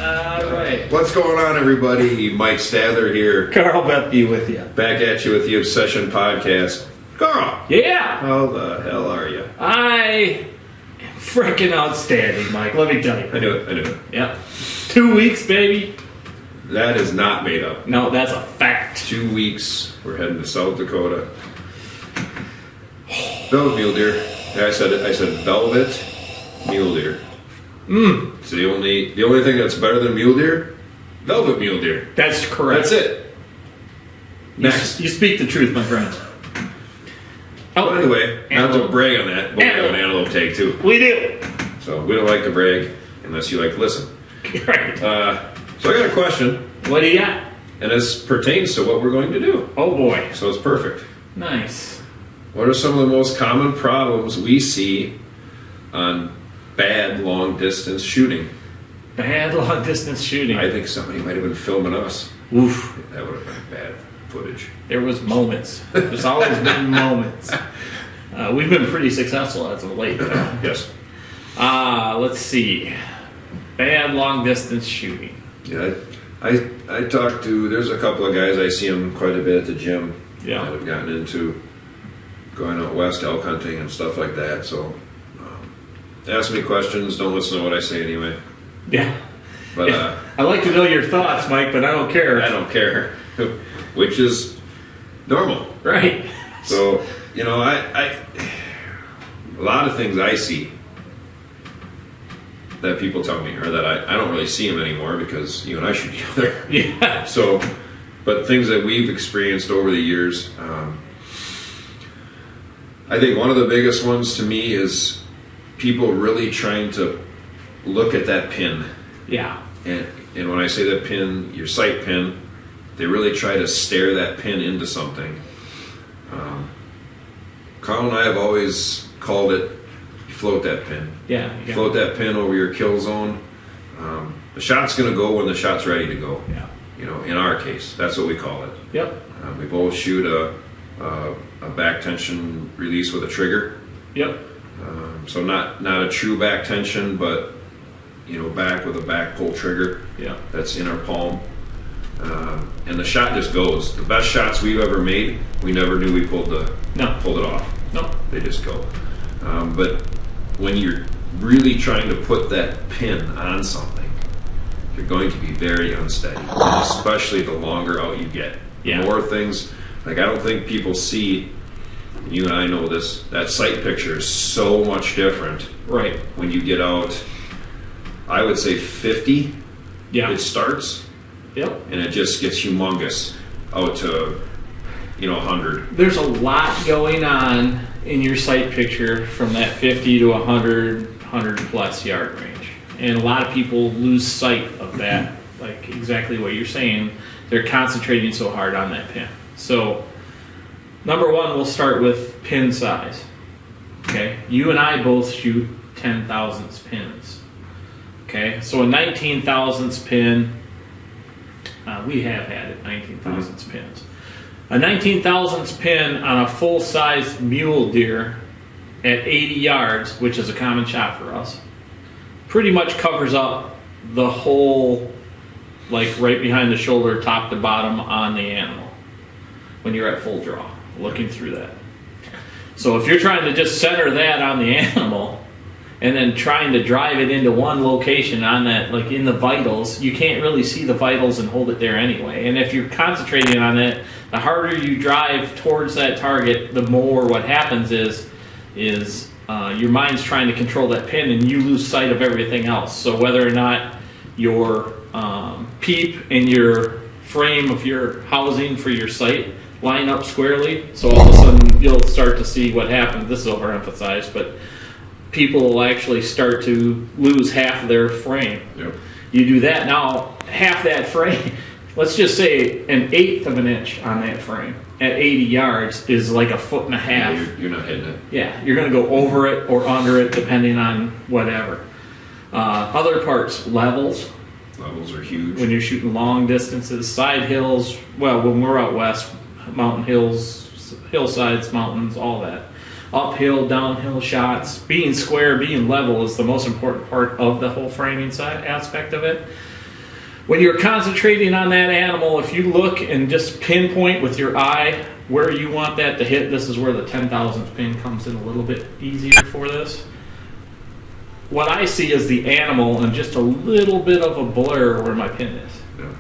All right. What's going on, everybody? Mike Stadler here. Carl Bethke with you. Back at you with the Obsession Podcast. Carl! Yeah! How the hell are you? I am freaking outstanding, Mike. Let me tell you. I knew it. Yep. 2 weeks, baby. That is not made up. No, that's a fact. 2 weeks. We're heading to South Dakota. Velvet mule deer. Yeah, I said it. I said velvet mule deer. It's the only thing that's better than mule deer. Velvet mule deer. That's correct. That's it. Next. You speak the truth, my friend. Oh, well, anyway, not to brag on that, but we have an antelope tag too. We do. So we don't like to brag unless you like to listen. Right. So I got a question. What do you got? And this pertains to what we're going to do. Oh boy. So it's perfect. Nice. What are some of the most common problems we see on bad long distance shooting? Bad long distance shooting. I think somebody might have been filming us. Oof. That would have been bad footage. There was moments. There's always been moments. We've been pretty successful as of late. Yes. Let's see. Bad long distance shooting. Yeah, I talked to, there's a couple of guys, I see them quite a bit at the gym. Yeah. That have gotten into going out west elk hunting and stuff like that. So ask me questions, don't listen to what I say anyway. Yeah. But I like to know your thoughts, Mike, but I don't care. I don't care. Which is normal. Right. So, you know, I a lot of things I see that people tell me, or that I don't really see them anymore because you and I shoot together. Yeah. So, but things that we've experienced over the years, I think one of the biggest ones to me is people really trying to look at that pin. Yeah. And when I say that pin, your sight pin, they really try to stare that pin into something. Carl and I have always called it, float that pin. Yeah. Float that pin over your kill zone. The shot's going to go when the shot's ready to go. Yeah. You know, in our case, that's what we call it. Yep. We both shoot a back tension release with a trigger. Yep. So not a true back tension, but you know, back with a back pull trigger. Yeah. That's in our palm. And the shot just goes. The best shots we've ever made, we never knew we pulled it off. No. They just go. But when you're really trying to put that pin on something, you're going to be very unsteady, especially the longer out you get. Yeah. More things, like I don't think people see, you and I know this, that sight picture is so much different. Right. When you get out, I would say 50, yeah. It starts. Yep. And it just gets humongous out to, 100. There's a lot going on in your sight picture from that 50 to 100 plus yard range. And a lot of people lose sight of that, like exactly what you're saying. They're concentrating so hard on that pin. So, number one, we'll start with pin size. Okay? You and I both shoot 10 thousandths pins. Okay? So a 19 thousandths pin, we have had it, 19 thousandths pins. A 19 thousandths pin on a full-size mule deer at 80 yards, which is a common shot for us, pretty much covers up the whole, like right behind the shoulder, top to bottom on the animal when you're at full draw, looking through that. So if you're trying to just center that on the animal and then trying to drive it into one location on that, like in the vitals, you can't really see the vitals and hold it there anyway. And if you're concentrating on it, the harder you drive towards that target, the more what happens is your mind's trying to control that pin and you lose sight of everything else. So whether or not your peep and your frame of your housing for your sight line up squarely, so all of a sudden you'll start to see what happens. This is overemphasized, but people will actually start to lose half of their frame. Yep. You do that, now half that frame, let's just say an eighth of an inch on that frame at 80 yards is like a foot and a half. Yeah, you're not hitting it. Yeah, you're going to go over it or under it depending on whatever. Other parts, levels. Levels are huge. When you're shooting long distances, side hills, well, when we're out west, mountain hills, hillsides, mountains, all that. Uphill, downhill shots. Being square, being level is the most important part of the whole framing side aspect of it. when you're concentrating on that animal, if you look and just pinpoint with your eye where you want that to hit, this is where the 10,000th pin comes in a little bit easier for this. What I see is the animal and just a little bit of a blur where my pin is. Yeah.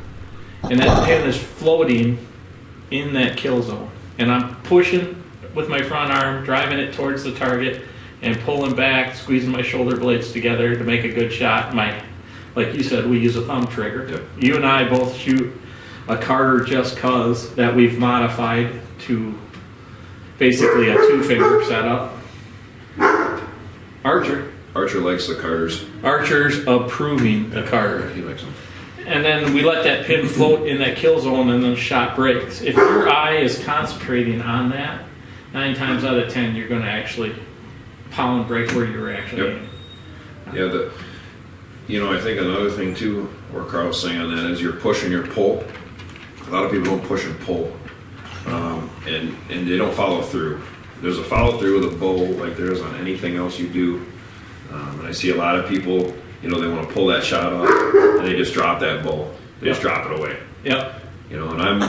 And that pin is floating in that kill zone. And I'm pushing with my front arm, driving it towards the target, and pulling back, squeezing my shoulder blades together to make a good shot. Like you said, we use a thumb trigger. Yep. You and I both shoot a Carter Just Cuz that we've modified to basically a 2-finger setup. Archer likes the Carters. Archer's approving the Carter. He likes them. And then we let that pin float in that kill zone, and then the shot breaks. If your eye is concentrating on that, 9 times out of 10, you're going to actually pound break where you're actually aiming. Yeah, I think another thing too, where Carl's saying on that, is you're push and your pull. A lot of people don't push and pull, and they don't follow through. There's a follow through with a bow like there is on anything else you do. And I see a lot of people, they want to pull that shot off, and they just drop that bow. They just drop it away. Yep. And one of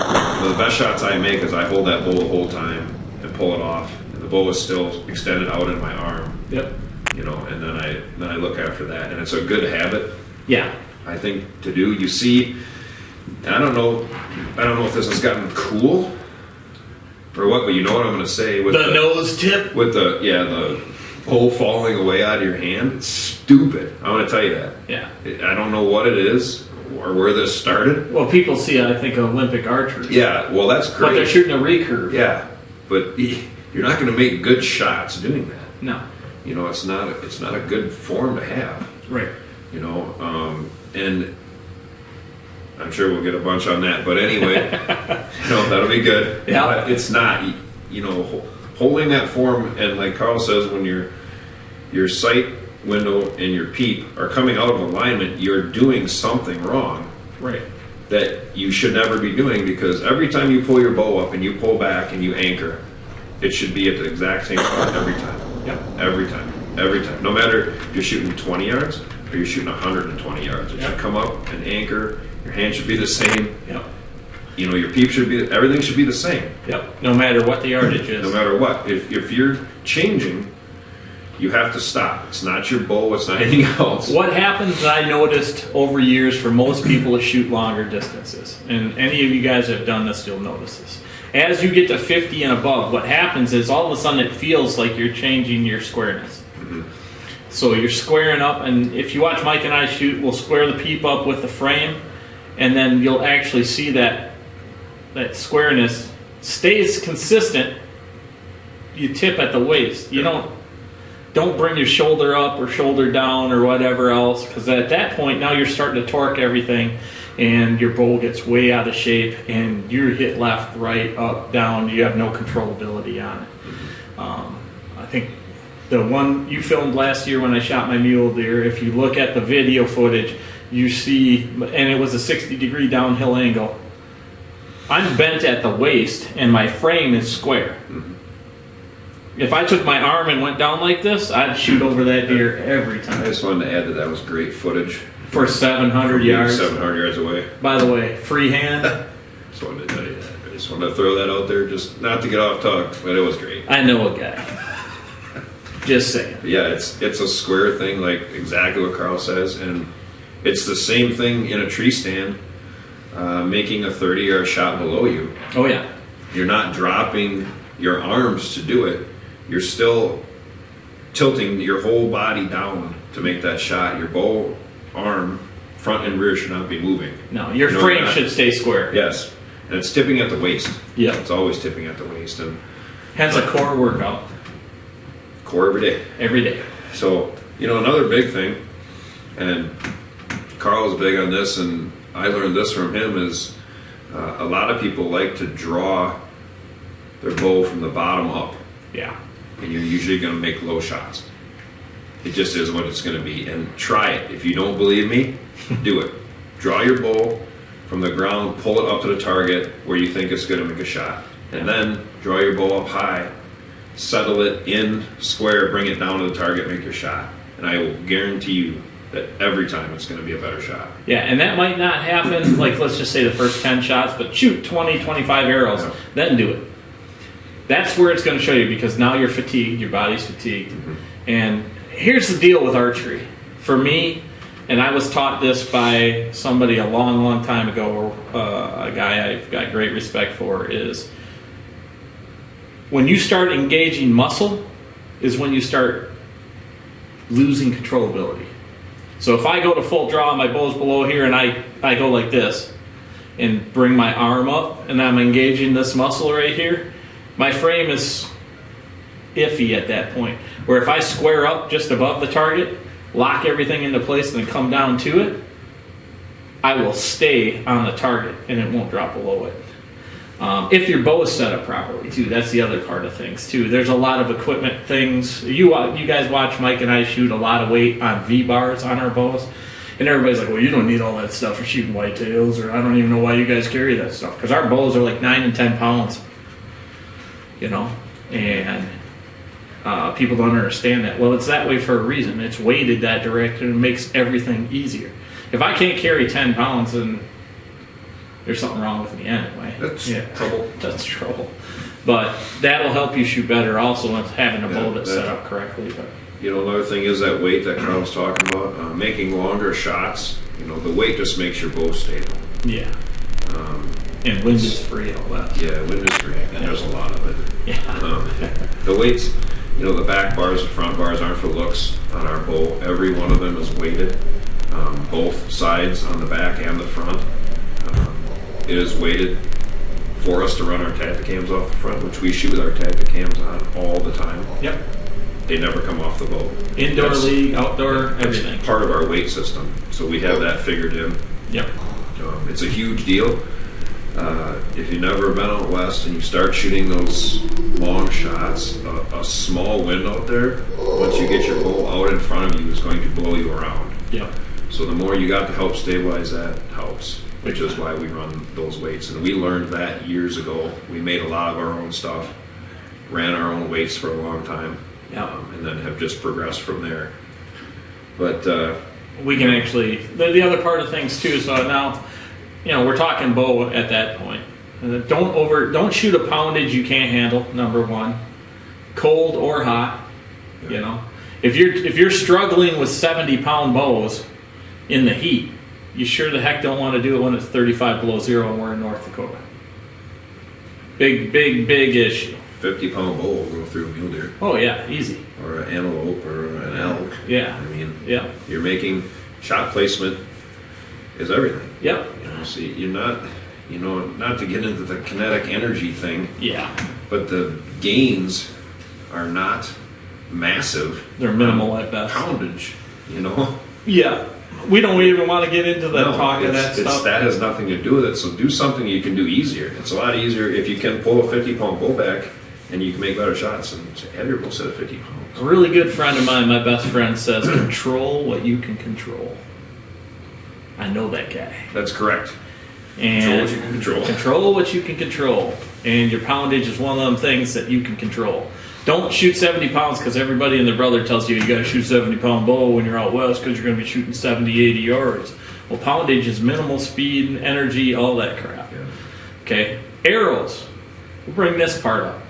the best shots I make is I hold that bow the whole time and pull it off, and the bow is still extended out in my arm. Yep. And then I look after that, and it's a good habit. Yeah. I think to do. You see, and I don't know if this has gotten cool or what, but you know what I'm going to say with the nose tip with the bow falling away out of your hand. It's stupid. I'm going to tell you that. Yeah. I don't know what it is or where this started. Well, people see, I think, Olympic archers. Yeah. Well, that's great. But they're shooting a recurve. Yeah. But you're not going to make good shots doing that. No. It's not a good form to have. Right. And I'm sure we'll get a bunch on that. But anyway, that'll be good. Yeah. But it's not, holding that form, and like Carl says, when your sight window and your peep are coming out of alignment, you're doing something wrong. Right. That you should never be doing, because every time you pull your bow up and you pull back and you anchor, it should be at the exact same spot every time. Yep. Every time. No matter if you're shooting 20 yards or you're shooting 120 yards. It should come up and anchor. Your hand should be the same. Yep. Your peep should be, everything should be the same. Yep. No matter what the yardage is. No matter what. If you're changing, you have to stop. It's not your bow, it's not anything else. What happens, I noticed over years, for most people to shoot longer distances, and any of you guys that have done this, you'll notice this. As you get to 50 and above, what happens is all of a sudden it feels like you're changing your squareness. Mm-hmm. So you're squaring up, and if you watch Mike and I shoot, we'll square the peep up with the frame, and then you'll actually see that squareness stays consistent. You tip at the waist. You don't bring your shoulder up or shoulder down or whatever else, because at that point now you're starting to torque everything, and your bow gets way out of shape, and you hit left, right, up, down. You have no controllability on it. I think the one you filmed last year when I shot my mule deer, if you look at the video footage, you see, and it was a 60-degree downhill angle. I'm bent at the waist, and my frame is square. Mm-hmm. If I took my arm and went down like this, I'd shoot over that deer every time. I just wanted to add that was great footage. For 700 yards. 700 yards away. By the way, freehand. Just wanted to tell you that. I just wanted to throw that out there, just not to get off talk, but it was great. I know a guy. Just saying. But yeah, it's a square thing, like exactly what Carl says, and it's the same thing in a tree stand, making a 30-yard shot below you. Oh yeah. You're not dropping your arms to do it. You're still tilting your whole body down to make that shot. Your bow arm, front and rear, should not be moving. No, your frame should stay square. Yes, and it's tipping at the waist. Yeah, it's always tipping at the waist, and hence a core workout. Core every day. Every day. So another big thing, and Carl's big on this, and I learned this from him, is a lot of people like to draw their bow from the bottom up. Yeah. And you're usually going to make low shots. It just is what it's going to be. And try it. If you don't believe me, do it. Draw your bow from the ground, pull it up to the target where you think it's going to make a shot. And then draw your bow up high, settle it in square, bring it down to the target, make your shot. And I will guarantee you that every time it's going to be a better shot. Yeah, and that might not happen, like let's just say the first 10 shots, but shoot 20, 25 arrows, then do it. That's where it's going to show you, because now you're fatigued, your body's fatigued. And here's the deal with archery. For me, and I was taught this by somebody a long, long time ago, a guy I've got great respect for, is when you start engaging muscle is when you start losing controllability. So if I go to full draw, my bow's below here, and I go like this and bring my arm up, and I'm engaging this muscle right here, my frame is iffy at that point. Where if I square up just above the target, lock everything into place, and then come down to it, I will stay on the target, and it won't drop below it. If your bow is set up properly, too, that's the other part of things, too. There's a lot of equipment things. You guys watch Mike and I shoot a lot of weight on V-bars on our bows, and everybody's like, well, you don't need all that stuff for shooting whitetails, or I don't even know why you guys carry that stuff, because our bows are like 9 and 10 pounds, you know, and people don't understand that. Well, it's that way for a reason. It's weighted that direction and makes everything easier. If I can't carry 10 pounds, then there's something wrong with me anyway. That's trouble. That's trouble. But that'll help you shoot better also with having a bow that's set up correctly. But you know, another thing is that weight that Carl was talking about, making longer shots. You know, the weight just makes your bow stable. Yeah. And wind is free and all that. Yeah, wind is free, and there's a lot of it. Yeah. The weights, you know, the back bars, the front bars aren't for looks on our bow. Every one of them is weighted, both sides on the back and the front. It is weighted for us to run our Tacticams off the front, which we shoot our Tacticams on all the time. Yep. They never come off the bow. Indoor league, outdoor, everything. Part of our weight system, so we have that figured in. Yep. It's a huge deal. If you've never been out west and you start shooting those long shots, a small wind out there, once you get your bow out in front of you, is going to blow you around. Yep. So the more you got to help stabilize that helps, which is why we run those weights. And we learned that years ago. We made a lot of our own stuff, ran our own weights for a long time, and then have just progressed from there. But we can actually, the other part of things too, so now, you know, we're talking bow at that point. Don't shoot a poundage you can't handle, number one. Cold or hot, you know. If you're struggling with 70-pound bows in the heat, you sure the heck don't want to do it when it's 35 below zero and we're in North Dakota. Big issue. 50-pound bow will go through a mule deer. Oh yeah, easy. Or an antelope or an elk. Yeah. I mean, you're making shot placement is everything. Yep. You know, see, you're not, you know, not to get into the kinetic energy thing. Yeah. But the gains are not massive. They're minimal at best. Poundage, you know. Yeah. We don't even want to get into the talk of that stuff. That has nothing to do with it. So do something you can do easier. It's a lot easier if you can pull a 50-pound bow back and you can make better shots and have your bow set at 50 pounds. A really good friend of mine, my best friend, says, control what you can control. I know that guy. That's correct. And control what you can control. Control what you can control. And your poundage is one of them things that you can control. Don't shoot 70 pounds because everybody and their brother tells you got to shoot 70-pound bow when you're out west because you're going to be shooting 70, 80 yards. Well, poundage is minimal speed, energy, all that crap. Yeah. Okay, arrows. We'll bring this part up.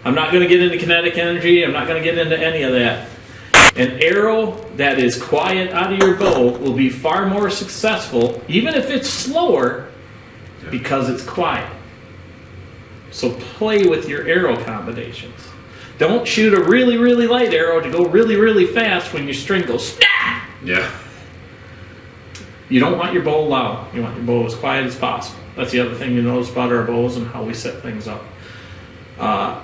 I'm not going to get into kinetic energy. I'm not going to get into any of that. An arrow that is quiet out of your bow will be far more successful, even if it's slower, because it's quiet. So play with your arrow combinations. Don't shoot a really, really light arrow to go really, really fast when your string goes snap. Yeah. You don't want your bow loud. You want your bow as quiet as possible. That's the other thing you notice about our bows and how we set things up.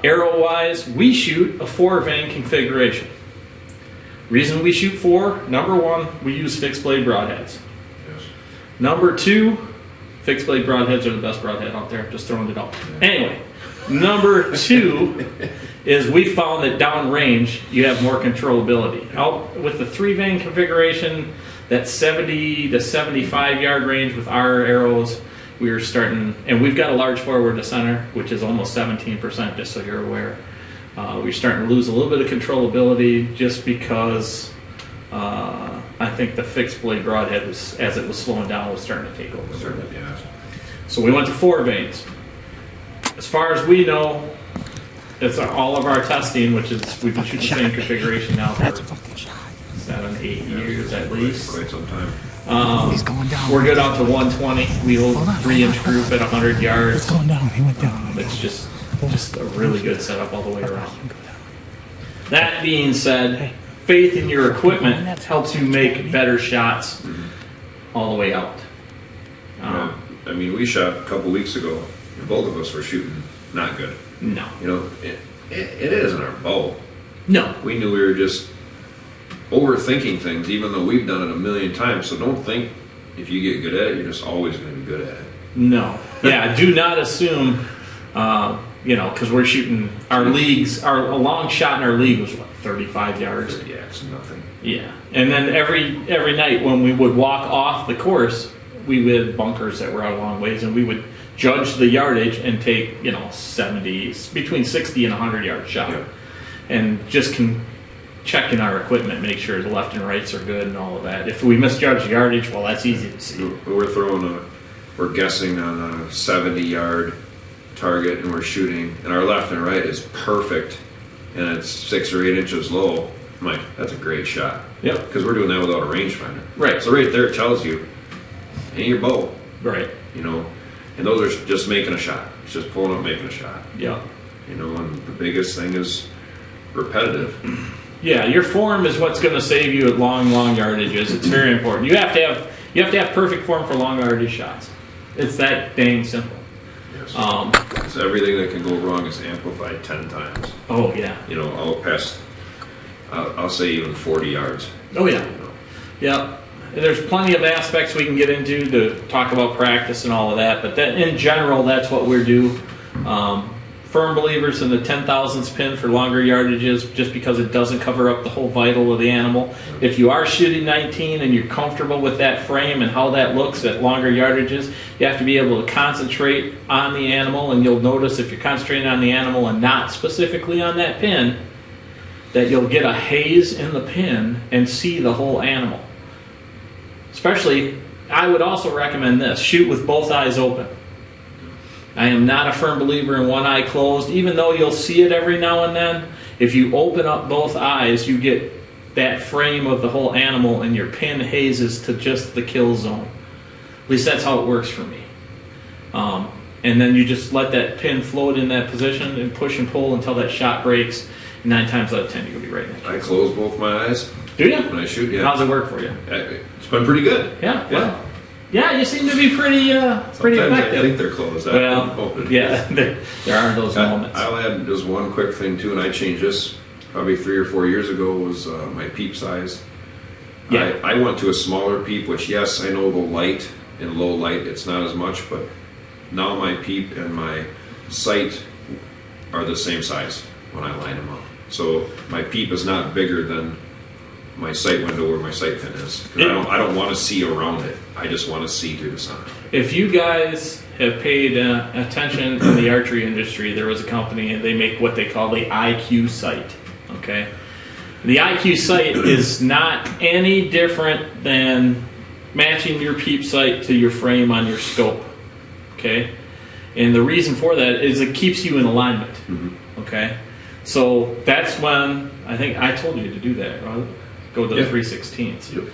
Arrow-wise, we shoot a 4-vein configuration. Reason we shoot 4, number 1, we use fixed blade broadheads. Yes. Number 2, fixed blade broadheads are the best broadhead out there. Just throwing it out. Anyway, number 2 is we found that downrange you have more controllability. Out with the 3-vein configuration, that 70 to 75 yard range with our arrows, we are starting, and we've got a large forward to center, which is almost 17%, just so you're aware. We're starting to lose a little bit of controllability just because I think the fixed blade broadhead was, as it was slowing down, was starting to take over. Certainly, yeah. So we went to 4 vanes. As far as we know, it's all of our testing, which is we've been shooting the same configuration now for 7-8 years at least. Quite some time. He's going down. We're good out to 120. We hold 3-inch group at 100 yards. He's going down. He went down. It's just a really good setup all the way around. That being said, faith in your equipment helps you make better shots all the way out. Yeah. I mean, we shot a couple weeks ago, and both of us were shooting not good. No. You know, it isn't our bow. No. We knew we were just overthinking things, even though we've done it a million times. So don't think if you get good at it, you're just always going to be good at it. No. Yeah, do not assume, because we're shooting our leagues, a long shot in our league was, 35 yards? Yeah, it's nothing. Yeah. And then every night when we would walk off the course, we would bunkers that were out a long ways, and we would judge the yardage and take, between 60 and 100 yard shot. Yeah. And just check in our equipment, make sure the left and rights are good and all of that. If we misjudge the yardage, well, that's easy to see. We're guessing on a 70-yard target, and we're shooting, and our left and right is perfect, and it's 6 or 8 inches low. I'm like, that's a great shot. Yep. Because we're doing that without a rangefinder. Right. So right there it tells you, ain't your bow. Right. And those are just making a shot. It's just pulling up, making a shot. Yeah. And the biggest thing is repetitive. Yeah, your form is what's going to save you at long yardages. It's very important. You have to have perfect form for long yardage shots. It's that dang simple. Yes. So everything that can go wrong is amplified 10 times. Oh yeah. I'll say even 40 yards. Oh yeah. Yeah. There's plenty of aspects we can get into to talk about practice and all of that, but in general, that's what we do. Firm believers in the 10,000ths pin for longer yardages, just because it doesn't cover up the whole vital of the animal. If you are shooting 19 and you're comfortable with that frame and how that looks at longer yardages, you have to be able to concentrate on the animal, and you'll notice if you're concentrating on the animal and not specifically on that pin, that you'll get a haze in the pin and see the whole animal. Especially, I would also recommend this: shoot with both eyes open. I am not a firm believer in one eye closed, even though you'll see it every now and then. If you open up both eyes, you get that frame of the whole animal, and your pin hazes to just the kill zone. At least that's how it works for me. And then you just let that pin float in that position and push and pull until that shot breaks. 9 times out of 10, you'll be right in that. I close both my eyes. Do you? When I shoot, yeah. How's it work for you? It's been pretty good. Yeah. Well, yeah, you seem to be pretty effective. I think they're closed. Yeah, there are those moments. I'll add just one quick thing too, and I changed this probably 3 or 4 years ago, was my peep size. Yeah. I went to a smaller peep, which, yes, I know the light and low light, it's not as much, but now my peep and my sight are the same size when I line them up. So my peep is not bigger than my sight window where my sight pin is. I don't want to see around it. I just want to see through the sun. If you guys have paid attention in the archery industry, there was a company and they make what they call the IQ sight. Okay, the IQ sight is not any different than matching your peep sight to your frame on your scope. Okay, and the reason for that is it keeps you in alignment. Mm-hmm. Okay, so that's when I think I told you to do that, right? Go to the 3/16. Yep.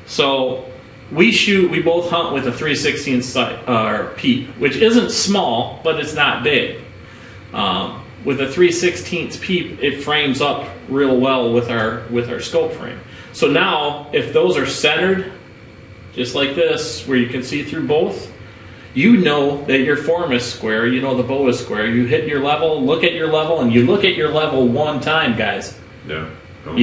So we both hunt with a 3/16 sight, peep, which isn't small, but it's not big. With a 3/16 peep, it frames up real well with our scope frame. So now, if those are centered, just like this, where you can see through both, you know that your form is square, you know the bow is square. You hit your level, look at your level, and you look at your level one time, guys. Yeah. Don't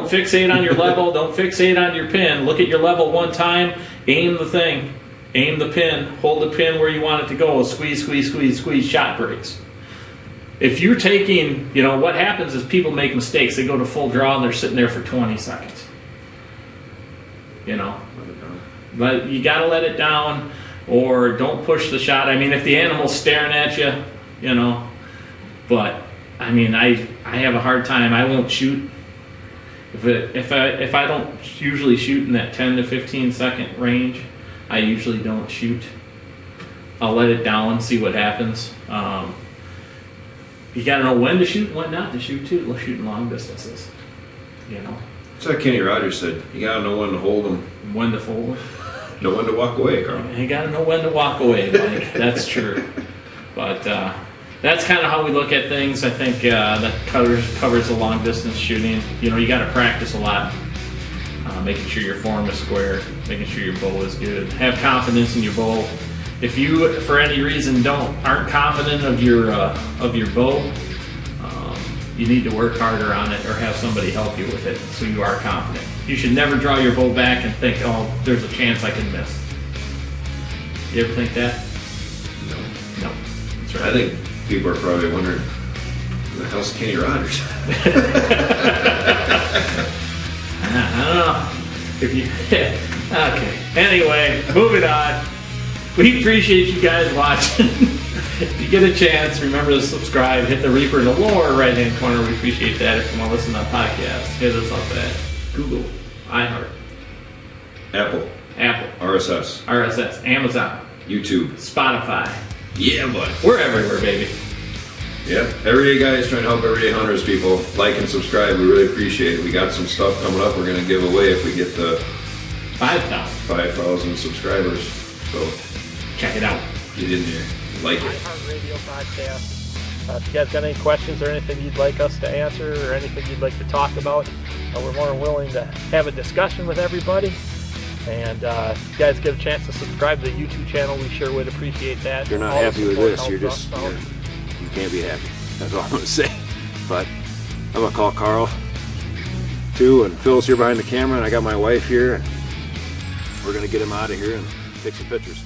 fixate on your level. Don't fixate on your pin. Look at your level one time. Aim the thing. Aim the pin. Hold the pin where you want it to go. Squeeze, squeeze, squeeze, squeeze. Shot breaks. If you're taking, what happens is people make mistakes. They go to full draw and they're sitting there for 20 seconds. But you got to let it down, or don't push the shot. I mean, if the animal's staring at you, But I mean, I have a hard time. I won't shoot If I don't usually shoot in that 10 to 15 second range, I usually don't shoot. I'll let it down, see what happens. You gotta know when to shoot and when not to shoot too. Shooting long distances, you know. It's like Kenny Rogers said, you gotta know when to hold them. When to fold them. Know when to walk away, Carl. You gotta know when to walk away, Mike. That's true. But that's kind of how we look at things. I think that covers the long distance shooting. You know, you gotta practice a lot. Making sure your form is square, making sure your bow is good. Have confidence in your bow. If you, for any reason, aren't confident of your bow, you need to work harder on it or have somebody help you with it so you are confident. You should never draw your bow back and think, oh, there's a chance I can miss. You ever think that? No. That's right. I think people are probably wondering, who the hell's Kenny Rogers? I don't know. If you, okay. Anyway, moving on. We appreciate you guys watching. If you get a chance, remember to subscribe. Hit the Reaper in the lower right-hand corner. We appreciate that. If you want to listen to the podcast, hit us up at Google, iHeart, Apple, RSS, Amazon, YouTube, Spotify. Yeah, bud. We're everywhere, baby. Yeah. Everyday guys trying to help everyday hunters, people. Like and subscribe. We really appreciate it. We got some stuff coming up we're going to give away if we get to 5,000 subscribers. So check it out. Get in there. Like it. Radio podcast. If you guys got any questions or anything you'd like us to answer or anything you'd like to talk about, we're more than willing to have a discussion with everybody. And if you guys get a chance to subscribe to the YouTube channel, we sure would appreciate that. If you're not happy with this, you can't be happy. That's all I'm going to say. But I'm going to call Carl too, and Phil's here behind the camera, and I got my wife here, and we're going to get him out of here and take some pictures.